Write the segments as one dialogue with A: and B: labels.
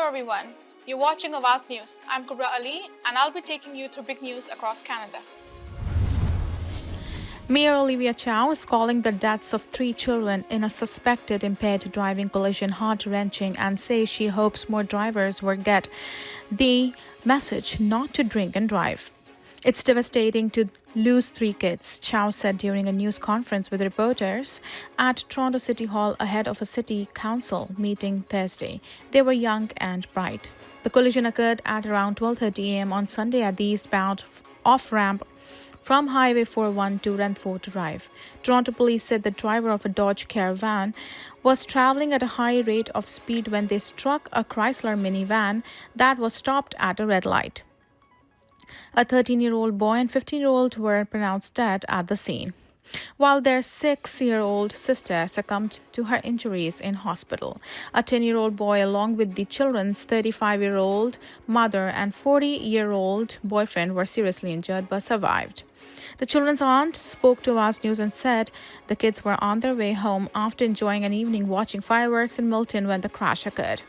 A: everyone. You're watching Awaz News. I'm Kubra Ali and I'll be taking you through big news across Canada. Mayor Olivia Chow is calling the deaths of 3 children in a suspected impaired driving collision heart-wrenching and says she hopes more drivers will get the message not to drink and drive. It's devastating to lose 3 kids, Chow said during a news conference with reporters at Toronto City Hall ahead of a city council meeting Thursday. They were young and bright. The collision occurred at around 12:30 a.m. on Sunday at the eastbound off-ramp from Highway 41 to Renfrew Drive. Toronto police said the driver of a Dodge Caravan was traveling at a high rate of speed when they struck a Chrysler minivan that was stopped at a red light. A 13-year-old boy and 15-year-old were pronounced dead at the scene, while their 6-year-old sister succumbed to her injuries in hospital. A 10-year-old boy, along with the children's 35-year-old mother and 40-year-old boyfriend, were seriously injured but survived. The children's aunt spoke to Awaz News and said the kids were on their way home after enjoying an evening watching fireworks in Bulletin when the crash occurred.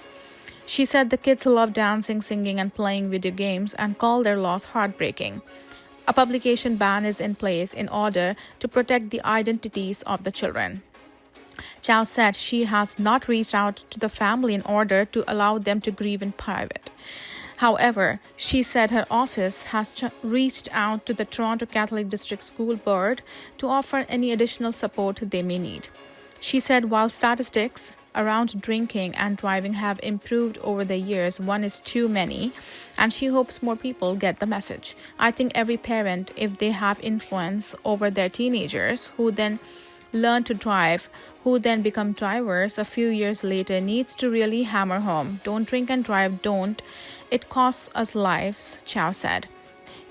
A: She said the kids love dancing, singing, and playing video games and called their loss heartbreaking. A publication ban is in place in order to protect the identities of the children. Chow said she has not reached out to the family in order to allow them to grieve in private. However, she said her office has reached out to the Toronto Catholic District School Board to offer any additional support they may need. She said while statistics around drinking and driving have improved over the years, one is too many, and she hopes more people get the message. I think every parent, if they have influence over their teenagers who then learn to drive, who then become drivers a few years later, needs to really hammer home. Don't drink and drive, don't. It costs us lives, Chow said.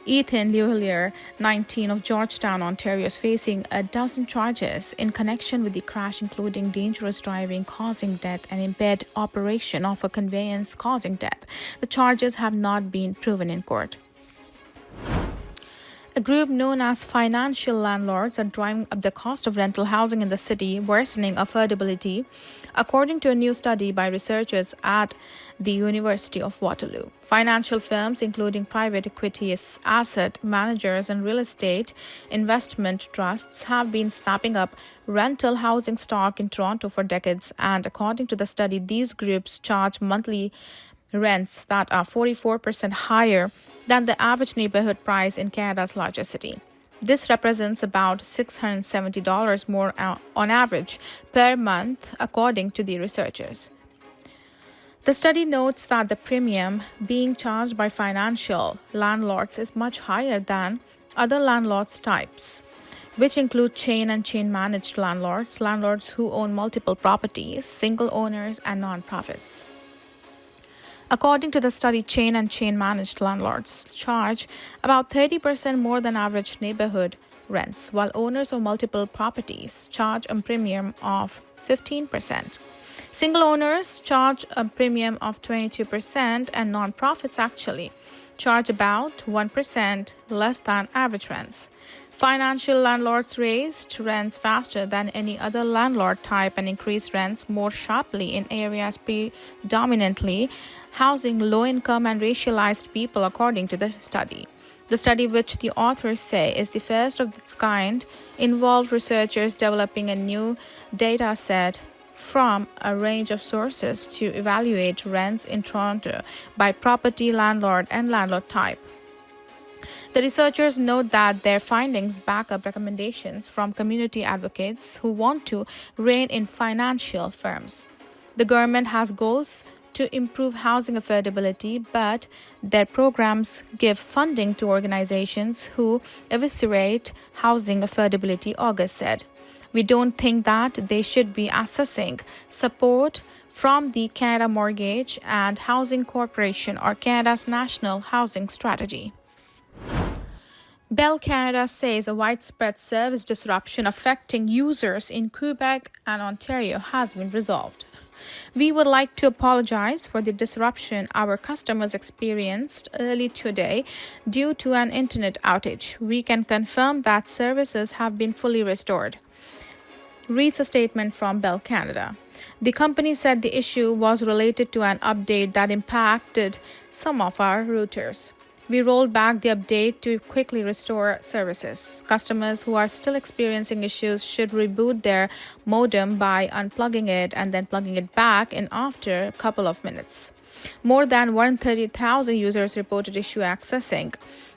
A: Ethan Lehillier, 19, of Georgetown, Ontario, is facing a dozen charges in connection with the crash, including dangerous driving causing death and impaired operation of a conveyance causing death. The charges have not been proven in court. A group known as financial landlords are driving up the cost of rental housing in the city, worsening affordability, according to a new study by researchers at the University of Waterloo. Financial firms, including private equity asset managers and real estate investment trusts, have been snapping up rental housing stock in Toronto for decades, and according to the study, these groups charge monthly rents that are 44% higher than the average neighborhood price in Canada's largest city. This represents about $670 more on average per month, according to the researchers. The study notes that the premium being charged by financial landlords is much higher than other landlords types, which include chain and chain managed landlords, landlords who own multiple properties, single owners, and nonprofits. According to the study, chain and chain managed landlords charge about 30% more than average neighborhood rents, while owners of multiple properties charge a premium of 15%. Single owners charge a premium of 22%, and nonprofits actually charge about 1% less than average rents. Financial landlords raised rents faster than any other landlord type and increased rents more sharply in areas predominantly housing low-income and racialized people, according to the study. The study, which the authors say is the first of its kind, involved researchers developing a new data set from a range of sources to evaluate rents in Toronto by property, landlord, and landlord type. The researchers note that their findings back up recommendations from community advocates who want to rein in financial firms. The government has goals to improve housing affordability, but their programs give funding to organizations who eviscerate housing affordability, August said. We don't think that they should be assessing support from the Canada Mortgage and Housing Corporation or Canada's National Housing Strategy. Bell Canada says a widespread service disruption affecting users in Quebec and Ontario has been resolved. We would like to apologize for the disruption our customers experienced early today due to an internet outage. We can confirm that services have been fully restored, reads a statement from Bell Canada. The company said the issue was related to an update that impacted some of our routers. We rolled back the update to quickly restore services. Customers who are still experiencing issues should reboot their modem by unplugging it and then plugging it back in after a couple of minutes. More than 130,000 users reported issue accessing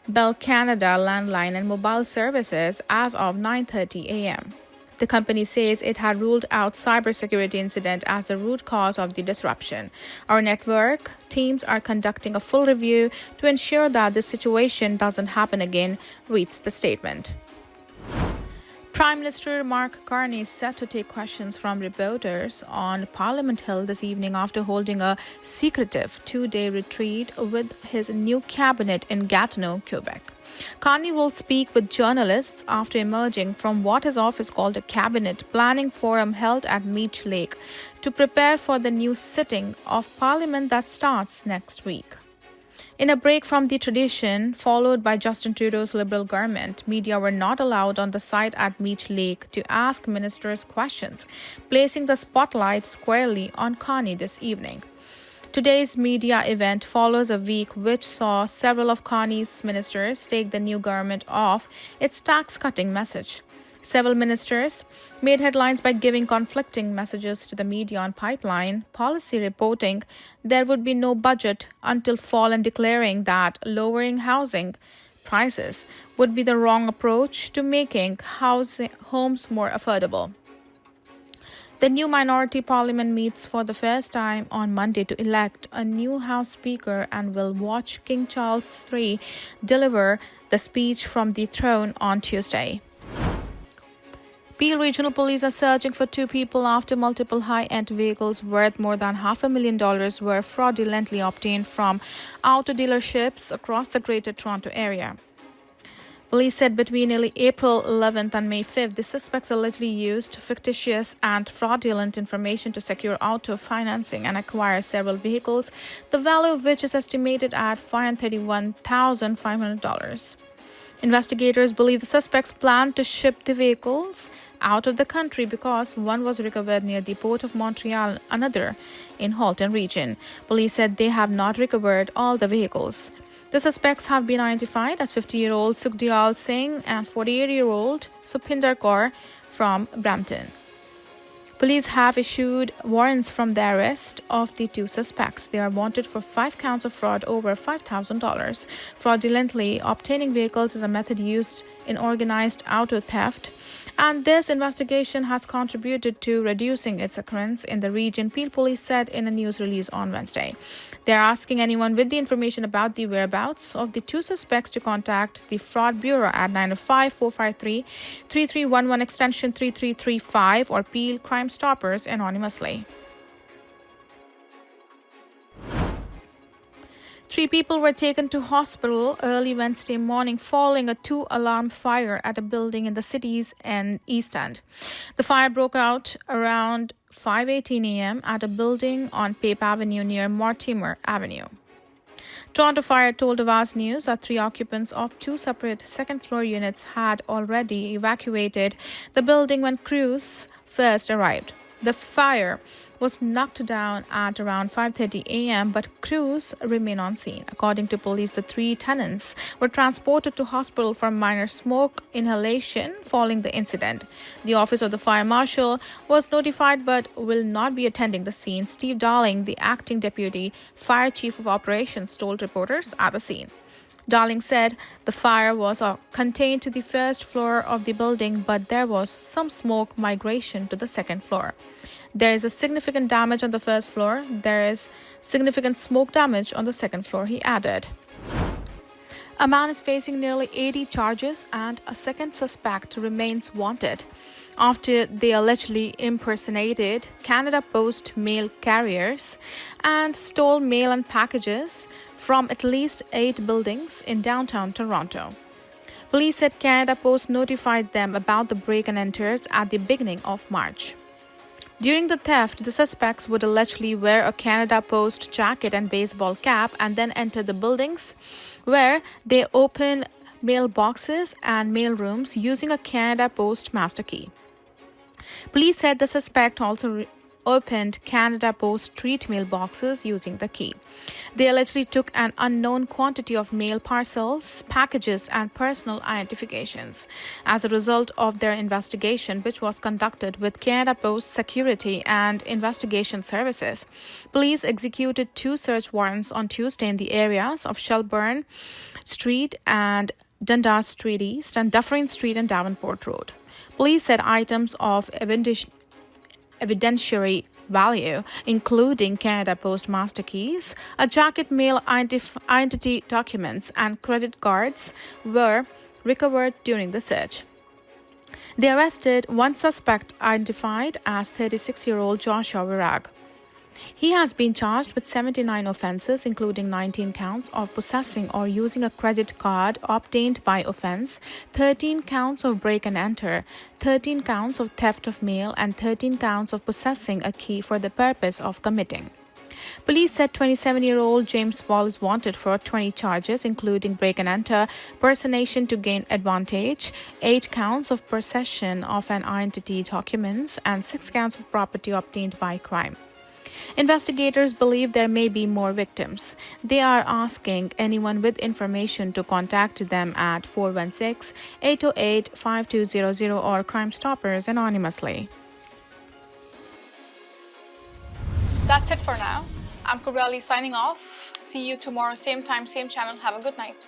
A: Bell Canada landline and mobile services as of 9:30 a.m. The company says it had ruled out cybersecurity incident as the root cause of the disruption. Our network teams are conducting a full review to ensure that this situation doesn't happen again, reads the statement. Prime Minister Mark Carney is set to take questions from reporters on Parliament Hill this evening after holding a secretive two-day retreat with his new cabinet in Gatineau, Quebec. Carney will speak with journalists after emerging from what his office called a cabinet planning forum held at Meech Lake to prepare for the new sitting of Parliament that starts next week. In a break from the tradition followed by Justin Trudeau's Liberal government, media were not allowed on the site at Meech Lake to ask ministers questions, placing the spotlight squarely on Carney this evening. Today's media event follows a week which saw several of Carney's ministers take the new government off its tax-cutting message. Several ministers made headlines by giving conflicting messages to the media on pipeline policy, reporting there would be no budget until fall and declaring that lowering housing prices would be the wrong approach to making homes more affordable. The new minority parliament meets for the first time on Monday to elect a new House Speaker and will watch King Charles III deliver the speech from the throne on Tuesday. Peel Regional Police are searching for two people after multiple high-end vehicles worth more than $500,000 were fraudulently obtained from auto dealerships across the Greater Toronto area. Police said between April 11th and May 5th, the suspects allegedly used fictitious and fraudulent information to secure auto financing and acquire several vehicles, the value of which is estimated at $531,500. Investigators believe the suspects planned to ship the vehicles out of the country because one was recovered near the port of Montreal, another in Halton region. Police said they have not recovered all the vehicles. The suspects have been identified as 50-year-old Sukhdial Singh and 48-year-old Supinder Kaur from Brampton. Police have issued warrants from the arrest of the two suspects. They are wanted for 5 counts of fraud over $5,000. Fraudulently obtaining vehicles is a method used in organized auto theft, and this investigation has contributed to reducing its occurrence in the region, Peel Police said in a news release on Wednesday. They are asking anyone with the information about the whereabouts of the two suspects to contact the Fraud Bureau at 905-453-3311 extension 3335 or Peel Crime Stoppers anonymously. 3 people were taken to hospital early Wednesday morning following a 2-alarm fire at a building in the city's East End. The fire broke out around 5:18 a.m. at a building on Pape Avenue near Mortimer Avenue. Toronto Fire told Awaz News that 3 occupants of 2 separate second-floor units had already evacuated the building when crews first arrived. The fire was knocked down at around 5:30 a.m., but crews remain on scene. According to police, the 3 tenants were transported to hospital for minor smoke inhalation following the incident. The office of the fire marshal was notified but will not be attending the scene. Steve Darling, the acting deputy fire chief of operations, told reporters at the scene. Darling said the fire was contained to the first floor of the building, but there was some smoke migration to the second floor. There is a significant damage on the first floor. There is significant smoke damage on the second floor, he added. A man is facing nearly 80 charges and a second suspect remains wanted after they allegedly impersonated Canada Post mail carriers and stole mail and packages from at least 8 buildings in downtown Toronto. Police said Canada Post notified them about the break and enters at the beginning of March. During the theft, the suspects would allegedly wear a Canada Post jacket and baseball cap and then enter the buildings where they open mailboxes and mailrooms using a Canada Post master key. Police said the suspect also opened Canada Post street mail boxes using the key. They allegedly took an unknown quantity of mail parcels, packages, and personal identifications. As a result of their investigation, which was conducted with Canada Post Security and Investigation Services, police executed 2 search warrants on Tuesday in the areas of Shelburne Street and Dundas Street East and Dufferin Street and Davenport Road. Police said items of evidentiary value, including Canada Post master keys, a jacket mail identity documents, and credit cards, were recovered during the search. They arrested one suspect identified as 36-year-old Joshua Virag. He has been charged with 79 offenses, including 19 counts of possessing or using a credit card obtained by offense, 13 counts of break and enter, 13 counts of theft of mail, and 13 counts of possessing a key for the purpose of committing. Police said 27-year-old James Paul is wanted for 20 charges, including break and enter, personation to gain advantage, 8 counts of possession of an identity documents, and 6 counts of property obtained by crime. Investigators believe there may be more victims. They are asking anyone with information to contact them at 416-808-5200 or Crime Stoppers anonymously. That's it for now. I'm Kubrali signing off. See you tomorrow, same time, same channel. Have a good night.